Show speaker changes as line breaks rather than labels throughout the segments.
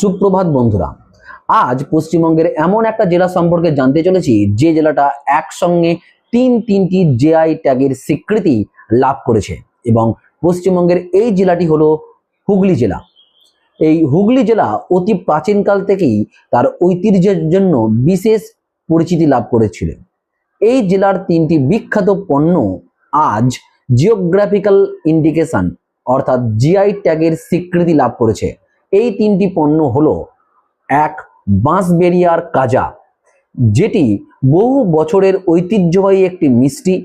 সুপ্রভাত বন্ধুরা, আজ পশ্চিমবঙ্গের এমন একটা জেলা সম্পর্কে জানতে চলেছি যে জেলাটা একসঙ্গে তিনটি জিআই ট্যাগের স্বীকৃতি লাভ করেছে এবং পশ্চিমবঙ্গের এই জেলাটি হলো হুগলি জেলা। এই হুগলি জেলা অতি প্রাচীনকাল থেকেই তার ঐতিহ্যের জন্য বিশেষ পরিচিতি লাভ করেছিল। এই জেলার তিনটি বিখ্যাত পণ্য আজ জিওগ্রাফিক্যাল ইন্ডিকেশন অর্থাৎ জিআই ট্যাগের স্বীকৃতি লাভ করেছে। এই তিনটি পণ্য হলো, এক, বাঁশবেড়িয়ার কাজা, যেটি বহু বছরের ঐতিহ্যবাহী একটি মিষ্টি।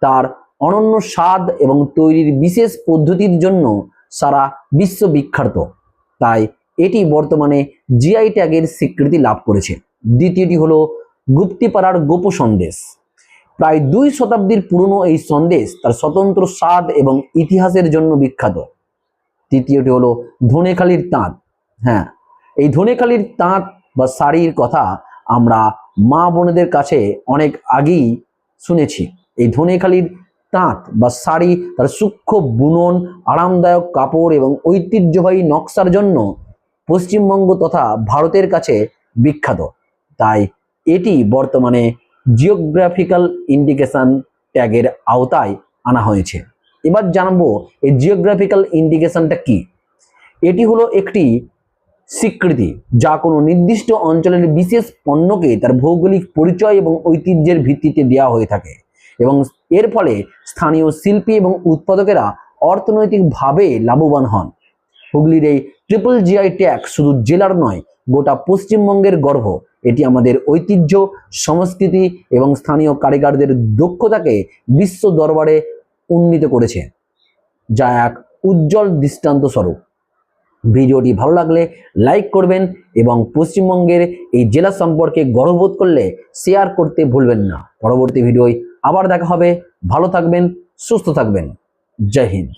তার অনন্য স্বাদ এবং তৈরির বিশেষ পদ্ধতির জন্য সারা বিশ্ব বিখ্যাত, তাই এটি বর্তমানে জিআই ট্যাগের স্বীকৃতি লাভ করেছে। দ্বিতীয়টি হলো গুপ্তিপাড়ার গোপু সন্দেশ। প্রায় 2 শতাব্দীর পুরনো এই সন্দেশ তার স্বতন্ত্র স্বাদ এবং ইতিহাসের জন্য বিখ্যাত। তৃতীয়টি হলো ধনেখালির তাঁত। হ্যাঁ, এই ধনেখালির তাঁত বা শাড়ির কথা আমরা মা বোনেদের কাছে অনেক আগেই শুনেছি। এই ধনেখালির তাঁত বা শাড়ি তার সূক্ষ্ম বুনন, আরামদায়ক কাপড় এবং ঐতিহ্যবাহী নকশার জন্য পশ্চিমবঙ্গ তথা ভারতের কাছে বিখ্যাত, তাই এটি বর্তমানে জিওগ্রাফিক্যাল ইন্ডিকেশন ট্যাগের আওতায় আনা হয়েছে। এবার জানবো এই জিওগ্রাফিক্যাল ইন্ডিকেশনটা কি। এটি হলো একটি স্বীকৃতি যা কোনো নির্দিষ্ট অঞ্চলের বিশেষ পণ্যকে তার ভৌগোলিক পরিচয় এবং ঐতিহ্যের ভিত্তিতে দেওয়া হয়ে থাকে এবং এর ফলে স্থানীয় শিল্পী এবং উৎপাদকেরা অর্থনৈতিকভাবে লাভবান হন। হুগলির এই ট্রিপল জিআই ট্যাগ শুধু জেলার নয়, গোটা পশ্চিমবঙ্গের গর্ব। এটি আমাদের ঐতিহ্য, সংস্কৃতি এবং স্থানীয় কারিগরদের দক্ষতাকে বিশ্ব দরবারে উন্নীত করেছে, যা এক উজ্জ্বল দৃষ্টান্ত স্বরূপ। ভিডিওটি ভালো লাগলে লাইক করবেন এবং পশ্চিমবঙ্গের এই জেলা সম্পর্কে গর্ববোধ করলে শেয়ার করতে ভুলবেন না। পরবর্তী ভিডিওয় আবার দেখা হবে। ভালো থাকবেন, সুস্থ থাকবেন। জয় হিন্দ।